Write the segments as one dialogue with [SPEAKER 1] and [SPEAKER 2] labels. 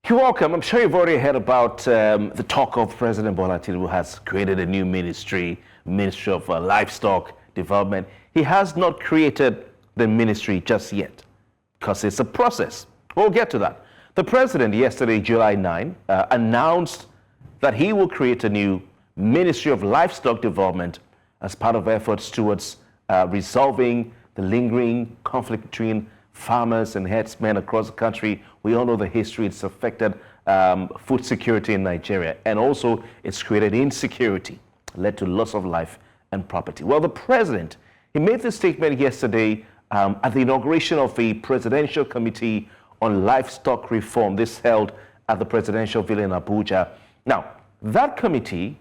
[SPEAKER 1] You're welcome. I'm sure you've already heard about the talk of President Bola Tinubu has created a new ministry, Ministry of Livestock Development. He has not created the ministry just yet because it's a process. We'll get to that. The president yesterday, July 9, announced that he will create a new Ministry of Livestock Development as part of efforts towards resolving the lingering conflict between farmers and herdsmen across the country. We all know the history. It's affected food security in Nigeria, and also it's created insecurity, led to loss of life and property. Well, the president, he made this statement yesterday at the inauguration of the Presidential Committee on Livestock Reform, this held at the Presidential Villa in Abuja. Now, that committee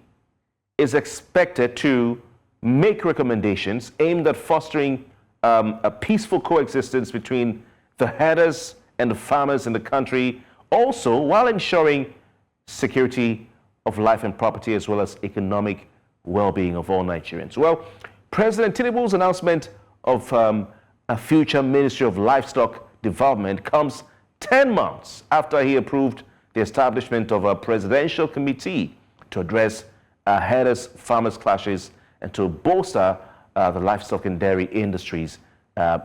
[SPEAKER 1] is expected to make recommendations aimed at fostering a peaceful coexistence between the herders and the farmers in the country, also while ensuring security of life and property as well as economic well-being of all Nigerians. Well, President Tinubu's announcement of a future Ministry of Livestock Development comes 10 months after he approved the establishment of a presidential committee to address herders-farmers clashes and to bolster the livestock and dairy industries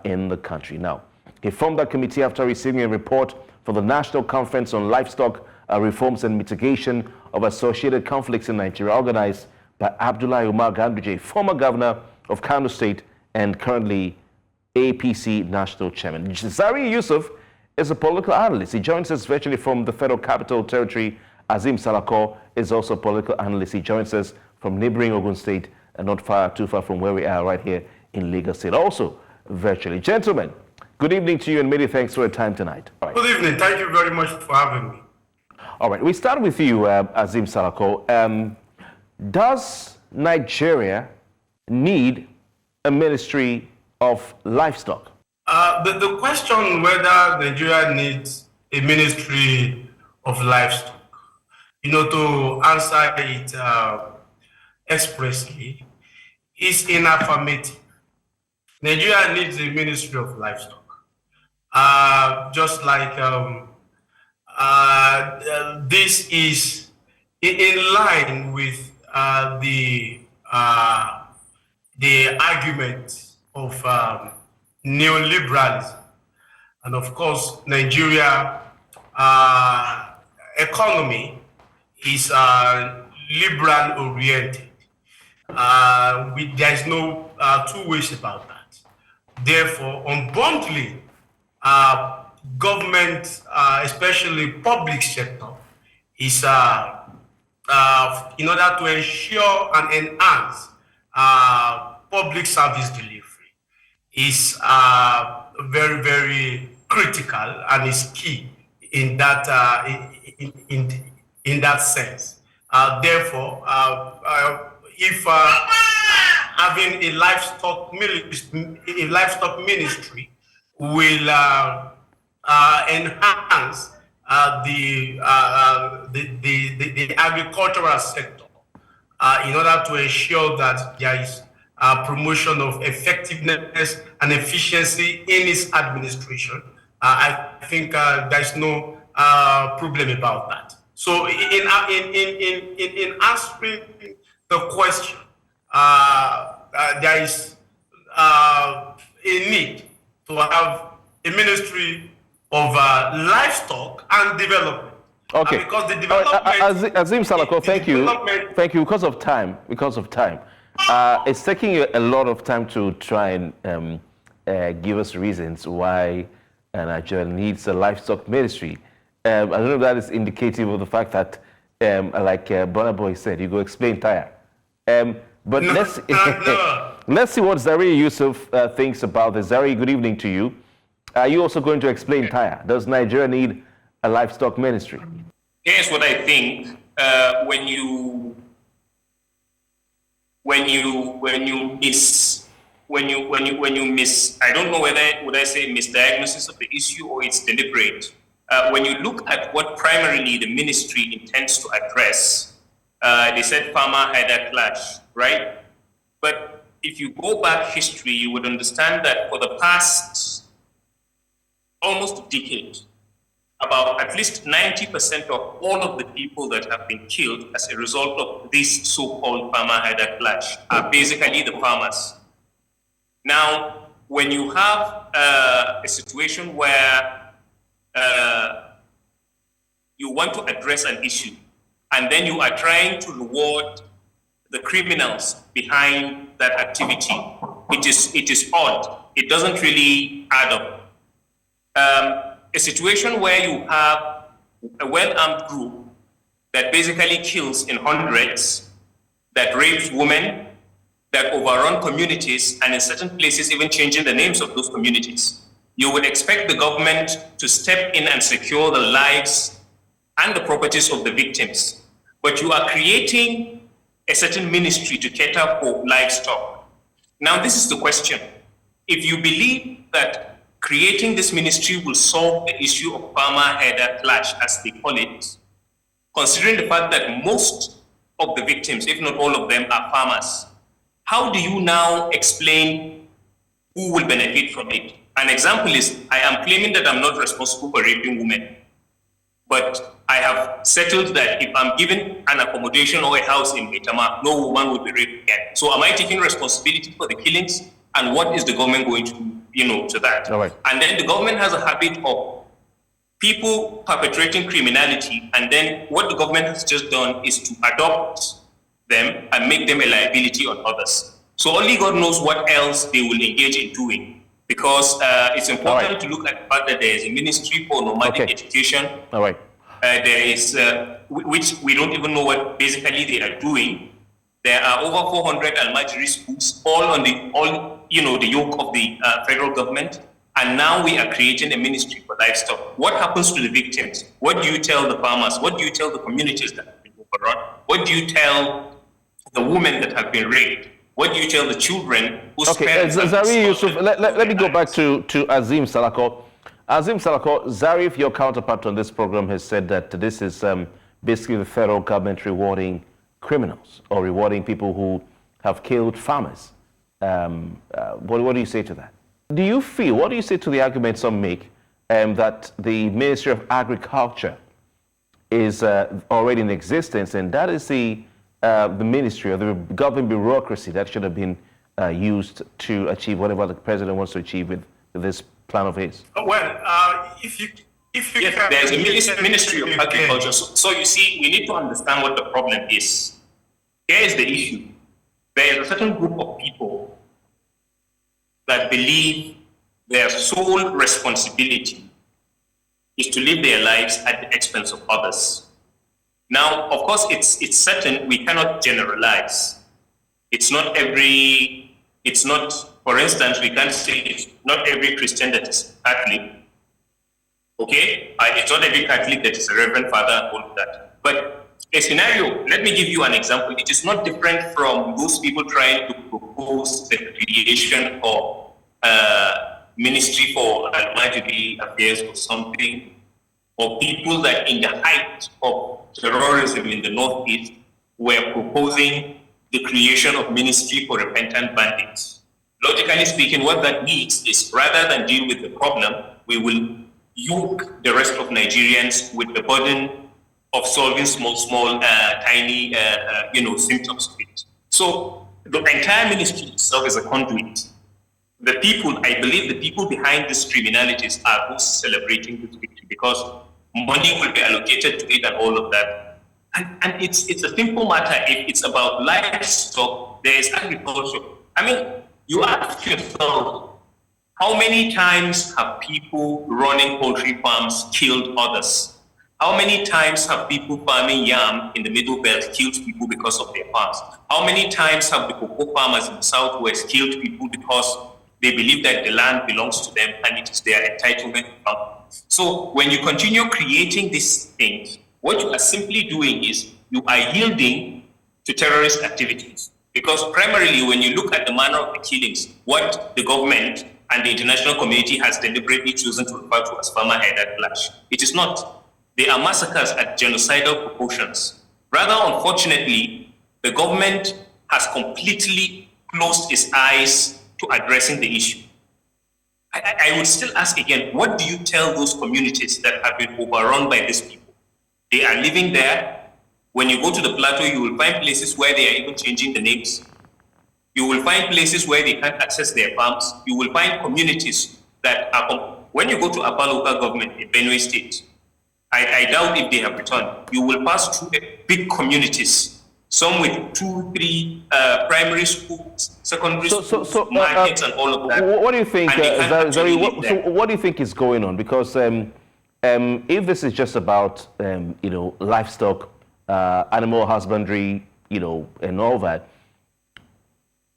[SPEAKER 1] in the country. Now, he formed that committee after receiving a report from the National Conference on Livestock Reforms and Mitigation of Associated Conflicts in Nigeria, organized by Abdullahi Umar Ganduje, former governor of Kano State and currently APC National Chairman. Zariyi Yusuf is a political analyst. He joins us virtually from the Federal Capital Territory. Azeem Salako is also a political analyst. He joins us from neighboring Ogun State and not too far from where we are right here in Lagos State, also virtually. Gentlemen, good evening to you and many thanks for your time tonight. Right.
[SPEAKER 2] Good evening. Thank you very much for having me.
[SPEAKER 1] All right, we start with you, Azeem Salako. Does Nigeria need a Ministry of Livestock?
[SPEAKER 2] The question whether Nigeria needs a Ministry of Livestock, to answer it expressly, is in affirmative. Nigeria needs a Ministry of Livestock. Just like this is in line with the argument of neoliberalism, and of course, Nigeria economy is liberal oriented. There is no two ways about that. Therefore, unbundling government, especially public sector, is in order to ensure and enhance public service delivery, is very, very critical and is key in that in that sense. Therefore, if having a livestock ministry will enhance the agricultural sector in order to ensure that there is promotion of effectiveness and efficiency in its administration, I think there's no problem about that. So in answering the question, there is a need to have a Ministry of Livestock and Development.
[SPEAKER 1] Okay.
[SPEAKER 2] Because the development...
[SPEAKER 1] Azeem Salako, thank you. Thank you. Because of time. It's taking you a lot of time to try and give us reasons why Nigeria needs a livestock ministry. I don't know if that is indicative of the fact that, like Burna Boy said, you go explain tire. But let's see what Zariyi Yusuf thinks about this. Zariyi, good evening to you. Are you also going to explain tire? Does Nigeria need a livestock ministry?
[SPEAKER 3] Here's what I think. When you miss, I don't know whether would I say misdiagnosis of the issue or it's deliberate. When you look at what primarily the ministry intends to address, they said farmer-herder clash, right? But if you go back history, you would understand that for the past almost a decade, about at least 90% of all of the people that have been killed as a result of this so-called farmer-herder clash are basically the farmers. Now, when you have a situation where you want to address an issue, and then you are trying to reward the criminals behind that activity, it is odd. It doesn't really add up. A situation where you have a well-armed group that basically kills in hundreds, that rapes women, that overrun communities, and in certain places even changing the names of those communities. You would expect the government to step in and secure the lives and the properties of the victims. But you are creating a certain ministry to cater for livestock. Now, this is the question. If you believe that creating this ministry will solve the issue of farmer-herder clash, as they call it, considering the fact that most of the victims, if not all of them, are farmers, how do you now explain who will benefit from it? An example is, I am claiming that I'm not responsible for raping women, but I have settled that if I'm given an accommodation or a house in Metama, no woman will be raped again. So am I taking responsibility for the killings? And what is the government going to do, to that?
[SPEAKER 1] All right.
[SPEAKER 3] And then the government has a habit of people perpetrating criminality, and then what the government has just done is to adopt them and make them a liability on others. So only God knows what else they will engage in doing, because it's important to look at the fact that there is a ministry for nomadic education.
[SPEAKER 1] All right.
[SPEAKER 3] There is, which we don't even know what basically they are doing. There are over 400 Almajiri schools, all on the yoke of the federal government. And now we are creating a ministry for livestock. What happens to the victims? What do you tell the farmers? What do you tell the communities that have been overrun? What do you tell the women that have been raped? What do you tell the children whose parents
[SPEAKER 1] Zariyi, Yusuf, let me go back to Azeem Salako. Azeem Salako, Zariyi, your counterpart on this program, has said that this is basically the federal government rewarding criminals or rewarding people who have killed farmers. What do you say to that? What do you say to the argument some make that the Ministry of Agriculture is already in existence, and that is the ministry or the government bureaucracy that should have been used to achieve whatever the president wants to achieve with this plan of his?
[SPEAKER 2] Well, if you
[SPEAKER 3] yes, there's a Ministry of Agriculture. So you see, we need to understand what the problem is. Here is the issue. There is a certain group of people that believe their sole responsibility is to live their lives at the expense of others. Now, of course, it's certain we cannot generalize. It's not, for instance, we can't say it's not every Christian that is Catholic. Okay? It's not every Catholic that is a Reverend Father and all of that. But a scenario, let me give you an example. It is not different from those people trying to propose the creation of Ministry for Almajiri Affairs or something, or people that in the height of terrorism in the Northeast were proposing the creation of Ministry for Repentant Bandits. Logically speaking, what that means is rather than deal with the problem, we will yoke the rest of Nigerians with the burden of solving small, tiny, symptoms of it. So the entire ministry itself is a conduit. The people, I believe the people behind these criminalities are those celebrating this victory because money will be allocated to it and all of that. And it's a simple matter. If it's about livestock, there is agriculture. I mean, you ask yourself, how many times have people running poultry farms killed others? How many times have people farming yam in the Middle Belt killed people because of their farms? How many times have the cocoa farmers in the Southwest killed people because they believe that the land belongs to them and it is their entitlement to farm? So when you continue creating these things, what you are simply doing is you are yielding to terrorist activities. Because primarily when you look at the manner of the killings, what the government and the international community has deliberately chosen to refer to as farmer-herder clash, it is not. They are massacres at genocidal proportions. Rather, unfortunately, the government has completely closed its eyes to addressing the issue. I would still ask again, what do you tell those communities that have been overrun by these people? They are living there. When you go to the plateau, you will find places where they are even changing the names. You will find places where they can't access their farms. You will find communities that are, when you go to Apa local government in Benue State, I doubt if they have returned. You will pass through big communities, some with 2, 3 primary schools, secondary schools, markets, and all of that.
[SPEAKER 1] What do you think, Zariyi? What do you think is going on? Because if this is just about livestock, animal husbandry, and all that,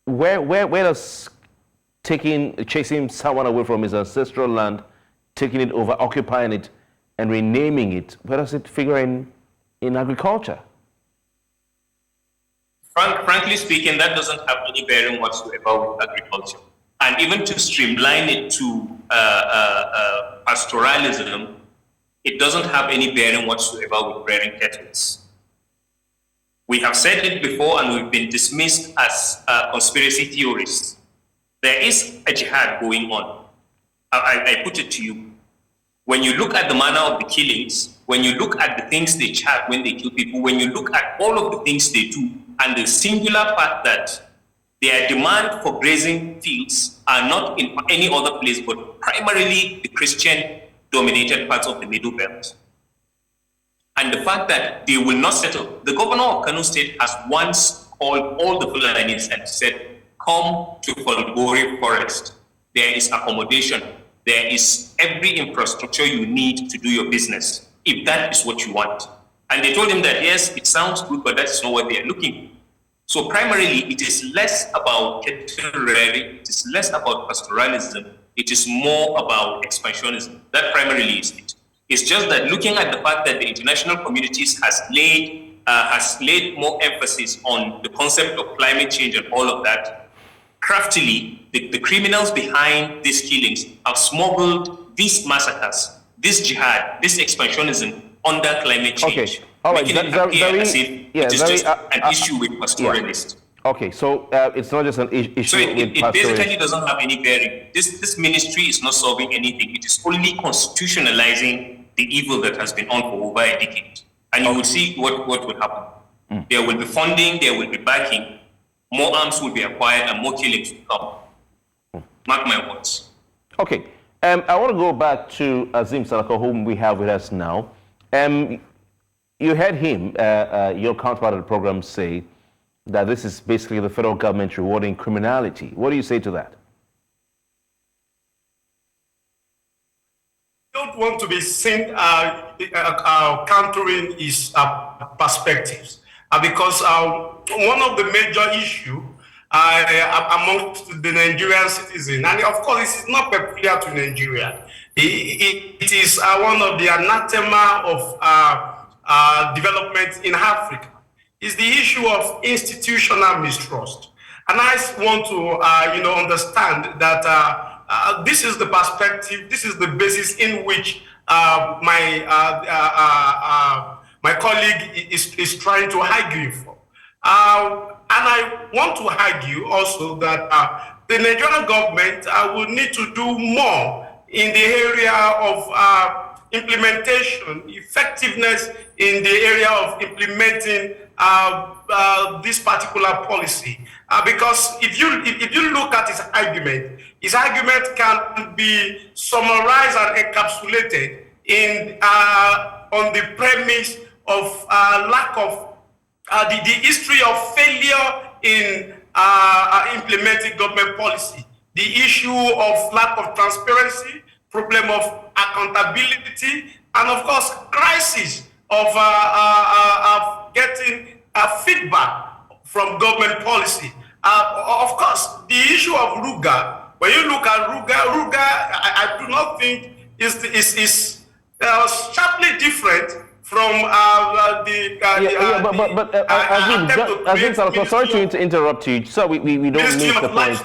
[SPEAKER 1] where does chasing someone away from his ancestral land, taking it over, occupying it, and renaming it, where does it figure in agriculture?
[SPEAKER 3] Frankly speaking, that doesn't have any bearing whatsoever with agriculture. And even to streamline it to pastoralism, it doesn't have any bearing whatsoever with rearing cattle. We have said it before and we've been dismissed as conspiracy theorists. There is a jihad going on. I put it to you. When you look at the manner of the killings, when you look at the things they chat when they kill people, when you look at all of the things they do, and the singular fact that their demand for grazing fields are not in any other place, but primarily the Christian-dominated parts of the Middle Belt. And the fact that they will not settle. The governor of Kano State has once called all the Fulanis and said, come to Falgore Forest. There is accommodation. There is every infrastructure you need to do your business, if that is what you want. And they told him that, yes, it sounds good, but that's not what they are looking for. So primarily, it is less about cattle rearing, it is less about pastoralism, it is more about expansionism. That primarily is it. It's just that looking at the fact that the international communities has laid more emphasis on the concept of climate change and all of that, craftily, the criminals behind these killings have smuggled these massacres, this jihad, this expansionism under climate change.
[SPEAKER 1] Okay. All right.
[SPEAKER 3] Making it appear as if it is just an issue with pastoralists.
[SPEAKER 1] Yeah. Okay, so it's not just an issue
[SPEAKER 3] so it basically doesn't have any bearing. This ministry is not solving anything. It is only constitutionalizing the evil that has been on for over a decade. And you will see what will happen. There will be funding, there will be backing, more arms will be acquired, and more killings will come. Mark my words.
[SPEAKER 1] Okay. I want to go back to Azeem Salako, whom we have with us now. You heard him, your counterpart of the program, say that this is basically the federal government rewarding criminality. What do you say to that?
[SPEAKER 2] I don't want to be seen countering his perspectives because one of the major issues amongst the Nigerian citizens, and of course this is not peculiar to Nigeria, it is one of the anathema of development in Africa, is the issue of institutional mistrust. And I want to understand that this is the perspective, this is the basis in which my colleague is trying to argue for. And I want to argue also that the Nigerian government will need to do more in the area of implementation, effectiveness in the area of implementing this particular policy. Because if you look at his argument can be summarized and encapsulated in on the premise of lack of the history of failure in implementing government policy, the issue of lack of transparency, problem of accountability, and of course, crisis of getting feedback from government policy. Of course, the issue of RUGA, when you look at RUGA, I do not think is sharply different from
[SPEAKER 1] Azeem, sorry to interrupt you. So we don't miss the point.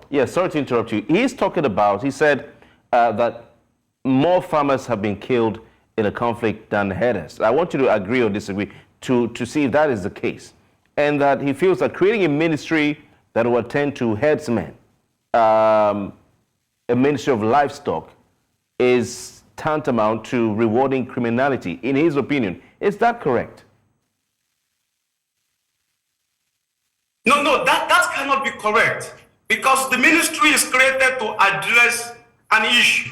[SPEAKER 1] Yeah, sorry to interrupt you. He's talking about, he said that more farmers have been killed in a conflict than herders. I want you to agree or disagree to see if that is the case. And that he feels that creating a ministry that will attend to herdsmen a Ministry of Livestock is tantamount to rewarding criminality, in his opinion. Is that correct?
[SPEAKER 2] No, that cannot be correct, because the ministry is created to address an issue.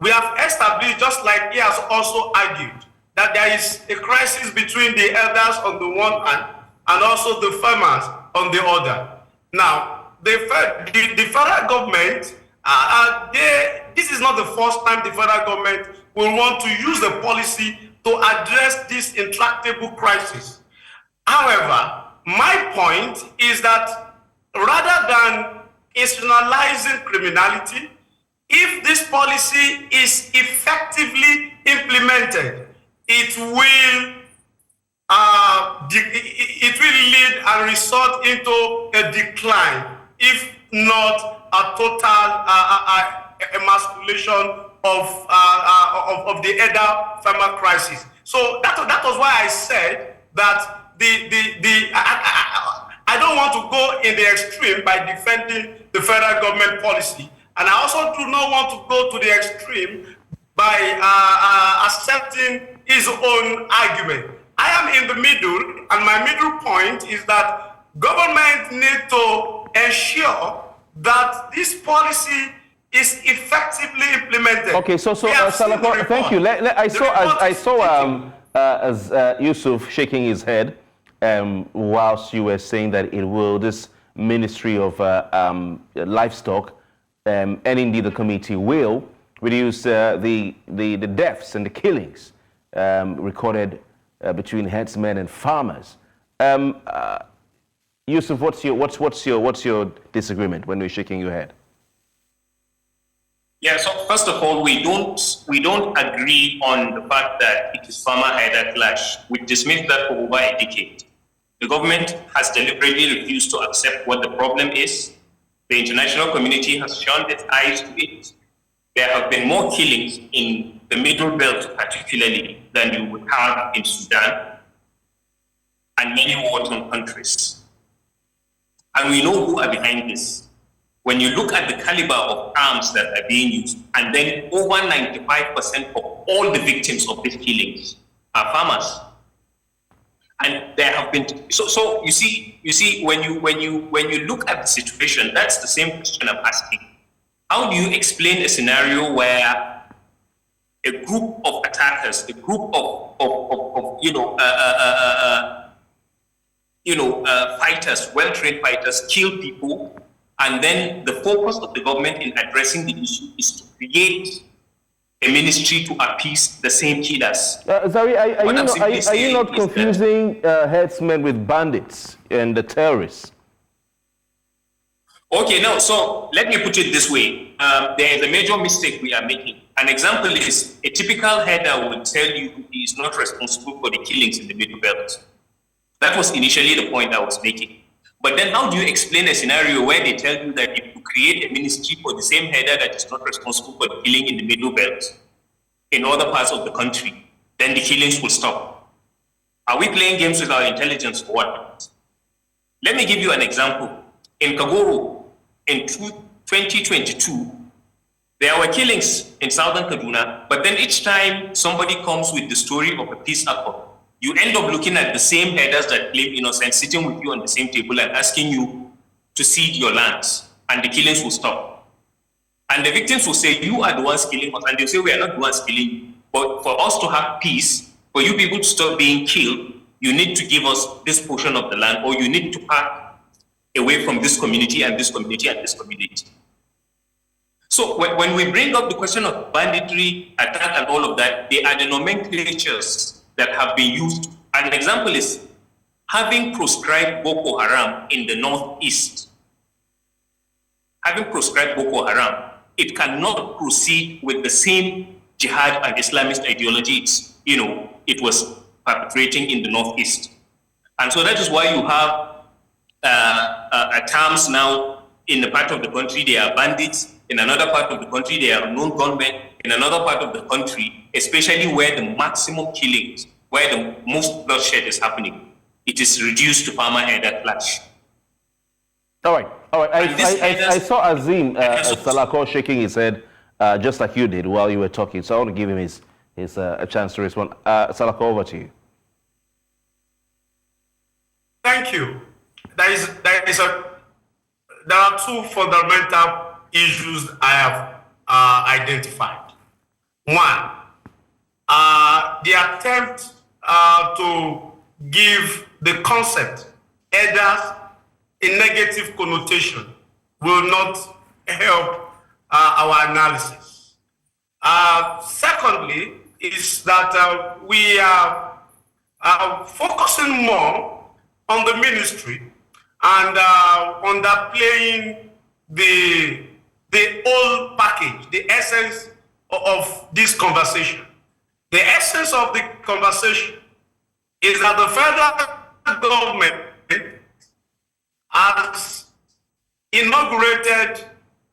[SPEAKER 2] We have established, just like he has also argued, that there is a crisis between the elders on the one hand and also the farmers on the other. Now, the federal government, this is not the first time the federal government will want to use the policy to address this intractable crisis. However, my point is that rather than institutionalizing criminality, if this policy is effectively implemented, it will lead and result into a decline, if not a total emasculation of the elder farmer crisis. So that was why I said that I don't want to go in the extreme by defending the federal government policy, and I also do not want to go to the extreme by accepting his own argument. I am in the middle, and my middle point is that government need to ensure that this policy is effectively implemented.
[SPEAKER 1] Okay, so Salako, thank you. I saw Yusuf shaking his head whilst you were saying that this Ministry of Livestock and indeed the committee will reduce the deaths and the killings recorded between herdsmen and farmers. Yusuf, what's your disagreement when you're shaking your head?
[SPEAKER 3] Yeah, so first of all, we don't agree on the fact that it is farmer-headed clash. We dismissed that for over a decade. The government has deliberately refused to accept what the problem is. The international community has shunned its eyes to it. There have been more killings in the Middle Belt, particularly, than you would have in Sudan and many war-torn countries. And we know who are behind this. When you look at the caliber of arms that are being used, and then over 95% of all the victims of these killings are farmers. And there have been so you see when you look at the situation, that's the same question I'm asking. How do you explain a scenario where a group of attackers, a group of fighters, well-trained fighters, kill people, and then the focus of the government in addressing the issue is to create a ministry to appease the same killers?
[SPEAKER 1] Zariyi, are you not confusing herdsmen with bandits and the terrorists?
[SPEAKER 3] Okay, no, so let me put it this way. There is a major mistake we are making. An example is a typical herder will tell you he is not responsible for the killings in the Middle Belt. That was initially the point I was making. But then how do you explain a scenario where they tell you that if you create a ministry for the same herder that is not responsible for the killing in the Middle Belt in other parts of the country, then the killings will stop? Are we playing games with our intelligence or what? Let me give you an example. In Kagoro, in 2022, there were killings in southern Kaduna, but then each time somebody comes with the story of a peace accord, you end up looking at the same herders that claim innocence sitting with you on the same table and asking you to cede your lands, and the killings will stop. And the victims will say, you are the ones killing us, and they'll say, we are not the ones killing you. But for us to have peace, for you people to stop being killed, you need to give us this portion of the land, or you need to pack away from this community and this community and this community. So when we bring up the question of banditry, attack, and all of that, they are the nomenclatures that have been used. An example is having proscribed Boko Haram in the northeast. Having proscribed Boko Haram, it cannot proceed with the same jihad and Islamist ideology it was perpetrating in the northeast. And so that is why you have terms now in the part of the country, they are bandits. In another part of the country, they are unknown gunmen. In another part of the country, especially where the maximum killings, where the most bloodshed is happening, it is reduced to farmer-headed clash.
[SPEAKER 1] All right. I saw Azeem
[SPEAKER 3] so-
[SPEAKER 1] Salako shaking his head just like you did while you were talking. So I want to give him his a chance to respond. Salako, over to you.
[SPEAKER 2] Thank you. There are two fundamental issues I have identified. One, the attempt to give the concept either a negative connotation will not help our analysis. Secondly, is that we are focusing more on the ministry and underplaying the whole package, the essence of this conversation. The essence of the conversation is that the federal government has inaugurated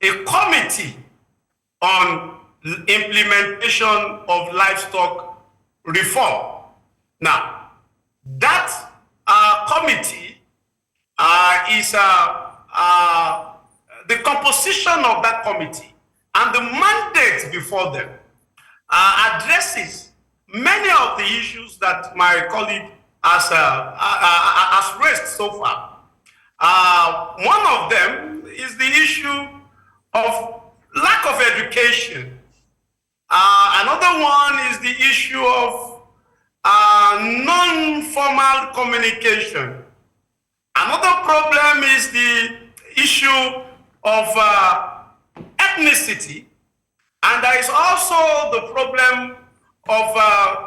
[SPEAKER 2] a committee on implementation of livestock reform. Now, that committee is the composition of that committee and the mandate before them addresses many of the issues that my colleague has raised so far. One of them is the issue of lack of education. Another one is the issue of non-formal communication. Another problem is the issue of ethnicity. And there is also the problem of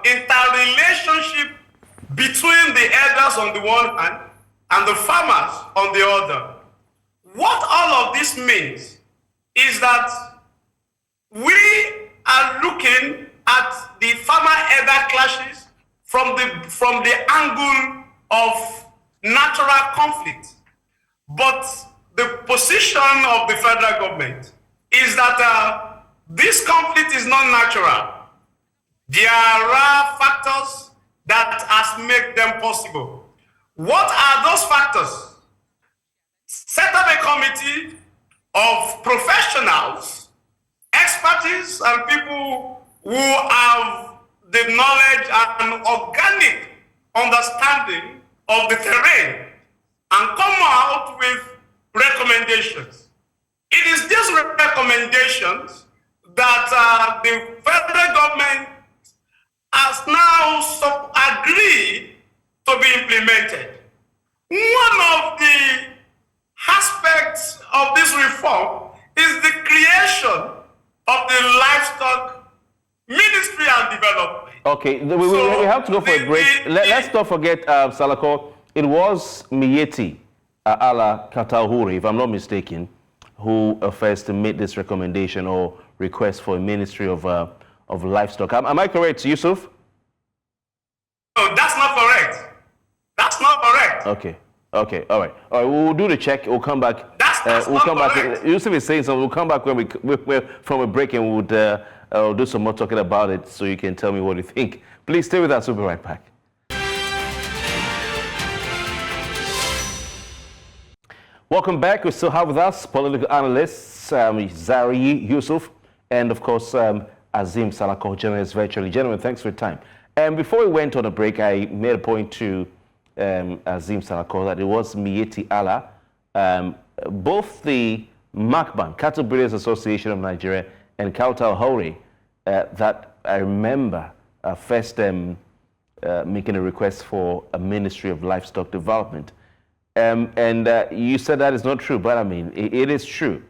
[SPEAKER 2] interrelationship between the elders on the one hand and the farmers on the other. What all of this means is that we are looking at the farmer-elder clashes from the angle of natural conflict. But the position of the federal government is that this conflict is not natural. There are factors that has made them possible. What are those factors? Set up a committee of professionals, expertise, and people who have the knowledge and organic understanding of the terrain and come out with recommendations. It is these recommendations that the federal government has now agreed to be implemented. One of the aspects of this reform is the creation of the Livestock Ministry and Development.
[SPEAKER 1] Okay, we have to go for a break. Let's not forget, Salako, it was Miyetti Ala Katahuri, if I'm not mistaken, who first made this recommendation or request for a Ministry of Livestock. Am I correct, Yusuf?
[SPEAKER 2] No, that's not correct. That's not correct.
[SPEAKER 1] Okay, all right. We'll do the check. We'll come back.
[SPEAKER 2] That's
[SPEAKER 1] we'll
[SPEAKER 2] not
[SPEAKER 1] come
[SPEAKER 2] correct.
[SPEAKER 1] back. Yusuf is saying so. We'll come back when we're from a break, and we'll do some more talking about it, so you can tell me what you think. Please stay with us. We'll be right back. Welcome back. We still have with us political analysts Zariyi, Yusuf, and of course Azeem Salako, journalist virtually. Gentlemen, thanks for your time. And before we went on a break, I made a point to Azeem Salako that it was Miyetti Allah. Both the MACBAN, Cattle Breeders Association of Nigeria, and Kautal Hori, that I remember first making a request for a Ministry of Livestock Development. And you said that is not true, but I mean, it is true.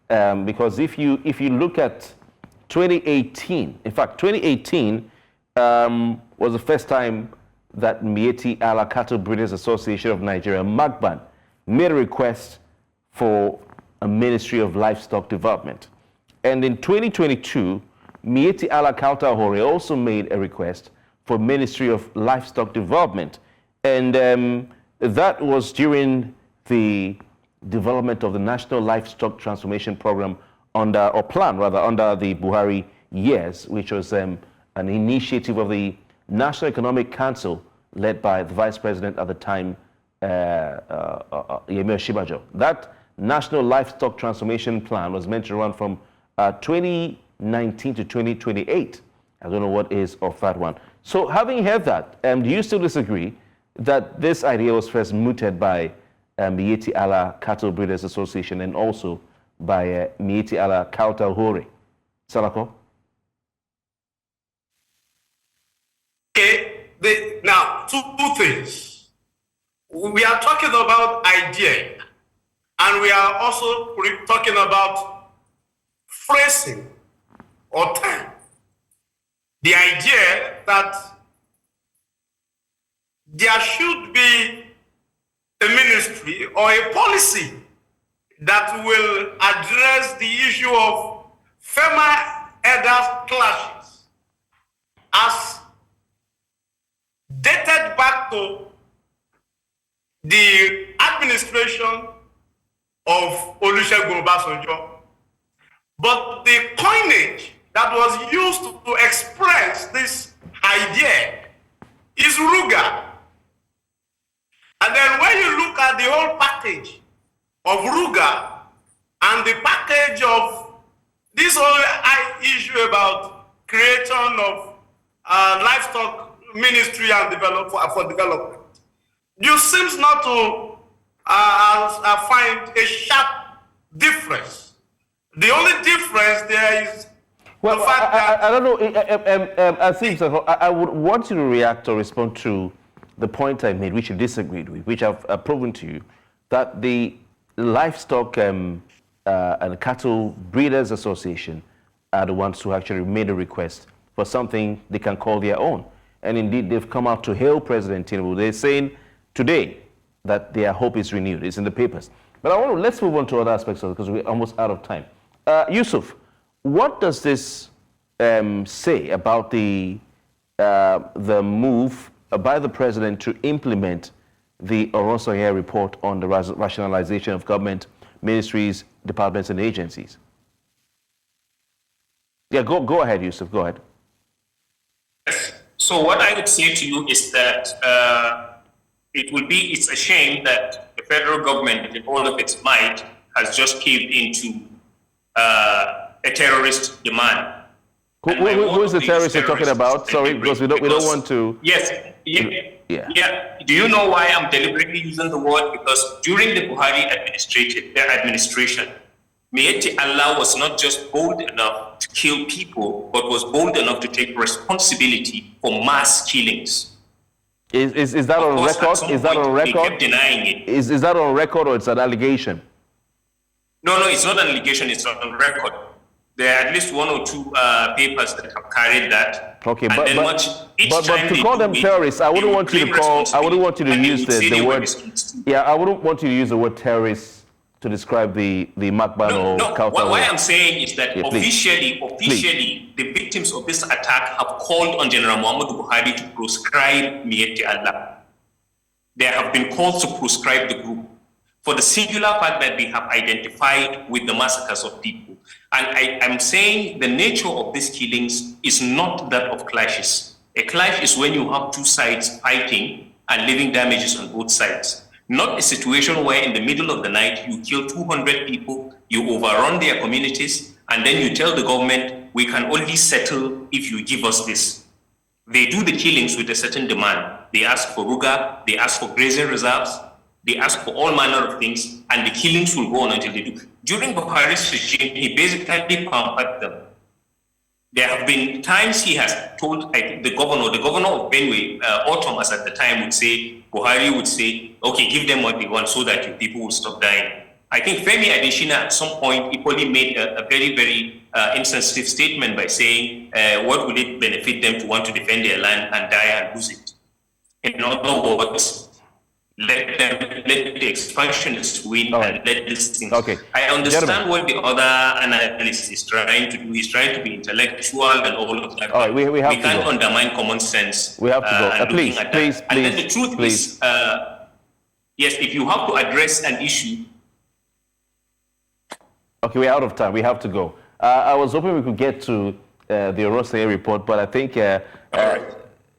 [SPEAKER 1] Because if you look at 2018, in fact, 2018 was the first time that Miyetti Allah Cattle Breeders Association of Nigeria, MACBAN, made a request for a Ministry of Livestock Development. And in 2022, Miyetti Allah Kautal Hori also made a request for Ministry of Livestock Development. And that was during the development of the National Livestock Transformation Program under the Buhari years, which was an initiative of the National Economic Council led by the Vice President at the time, Yemi Osinbajo. That National Livestock Transformation Plan was meant to run from 2019 to 2028. I don't know what is of that one. So having heard that, do you still disagree that this idea was first mooted by Miyetti Allah Cattle Breeders Association and also by Miyetti Allah Kautal Hore? Salako?
[SPEAKER 2] Okay, now two things. We are talking about idea, and we are also talking about phrasing or time. The idea that there should be a ministry or a policy that will address the issue of farmer-herders clashes as dated back to the administration of Olusegun Obasanjo. But the coinage that was used to express this idea is RUGA. And then when you look at the whole package of RUGA and the package of this whole issue about creation of livestock ministry and for development, you seem not to find a sharp difference. The only difference there is
[SPEAKER 1] well, I don't know, Azeem, I would want you to react or respond to the point I made, which you disagreed with, which I've proven to you, that the Livestock and Cattle Breeders Association are the ones who actually made a request for something they can call their own. And indeed, they've come out to hail President Tinubu. They're saying today that their hope is renewed. It's in the papers. But let's move on to other aspects of it because we're almost out of time. Yusuf, what does this say about the move by the president to implement the Oronsoye report on the rationalization of government ministries, departments, and agencies? Yeah, go ahead, Yusuf. Go ahead.
[SPEAKER 3] So what I would say to you is that it's a shame that the federal government, in all of its might, has just caved into a terrorist demand.
[SPEAKER 1] Who is the terrorist you're talking about? Sorry, because we don't want to.
[SPEAKER 3] Yes. Yeah. Do you know why I'm deliberately using the word? Because during the Buhari administration, Miyetti Allah was not just bold enough to kill people, but was bold enough to take responsibility for mass killings.
[SPEAKER 1] Is that on record? Is that on record?
[SPEAKER 3] They kept denying it.
[SPEAKER 1] Is that on record or it's an allegation?
[SPEAKER 3] No, it's not an allegation. It's on record. There are at least one or two papers that have carried that.
[SPEAKER 1] Okay, but to call them terrorists, I wouldn't want you to call. I wouldn't want you to use the word. Yeah, I wouldn't want you to use the word terrorists to describe the Makban or Kautal.
[SPEAKER 3] What I'm saying is that officially, the victims of this attack have called on General Muhammadu Buhari to proscribe Miyetti Allah. They have been called to proscribe the group for the singular fact that they have identified with the massacres of people. And I'm saying the nature of these killings is not that of clashes. A clash is when you have two sides fighting and leaving damages on both sides. Not a situation where in the middle of the night you kill 200 people, you overrun their communities, and then you tell the government, we can only settle if you give us this. They do the killings with a certain demand. They ask for RUGA, they ask for grazing reserves, they ask for all manner of things, and the killings will go on until they do. During Buhari's regime, he basically pampered them. There have been times he has told, I think the governor of Benue, Thomas at the time Buhari would say, okay, give them what they want so that your people will stop dying. I think Femi Adesina at some point equally made a very, very insensitive statement by saying, what would it benefit them to want to defend their land and die and lose it? In other words, let the expansionists win and let these things.
[SPEAKER 1] Okay.
[SPEAKER 3] I understand what the other analyst is trying to do. He's trying to be intellectual and all of that.
[SPEAKER 1] All right, we
[SPEAKER 3] can't undermine common sense.
[SPEAKER 1] We have to go. Please.
[SPEAKER 3] And then the truth is, yes, if you have to address an issue.
[SPEAKER 1] Okay, we're out of time. We have to go. I was hoping we could get to the Oronsoye report, but I think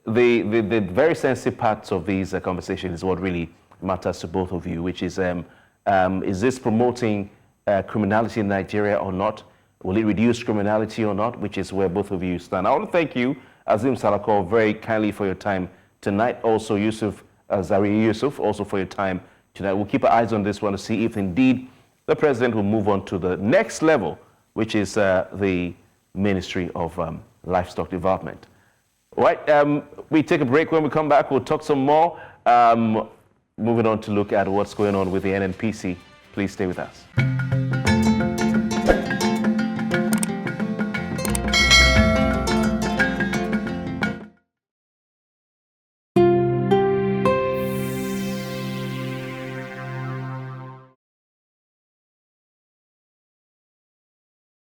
[SPEAKER 1] the very sensitive parts of these conversations is what really matters to both of you, which is this promoting criminality in Nigeria or not? Will it reduce criminality or not? Which is where both of you stand. I want to thank you, Azeem, Salako, very kindly for your time tonight. Also, Yusuf, Zariyi Yusuf, also for your time tonight. We'll keep our eyes on this one to see if indeed the president will move on to the next level, which is the Ministry of Livestock Development. All right, we take a break. When we come back, we'll talk some more. Moving on to look at what's going on with the NNPC. Please stay with us.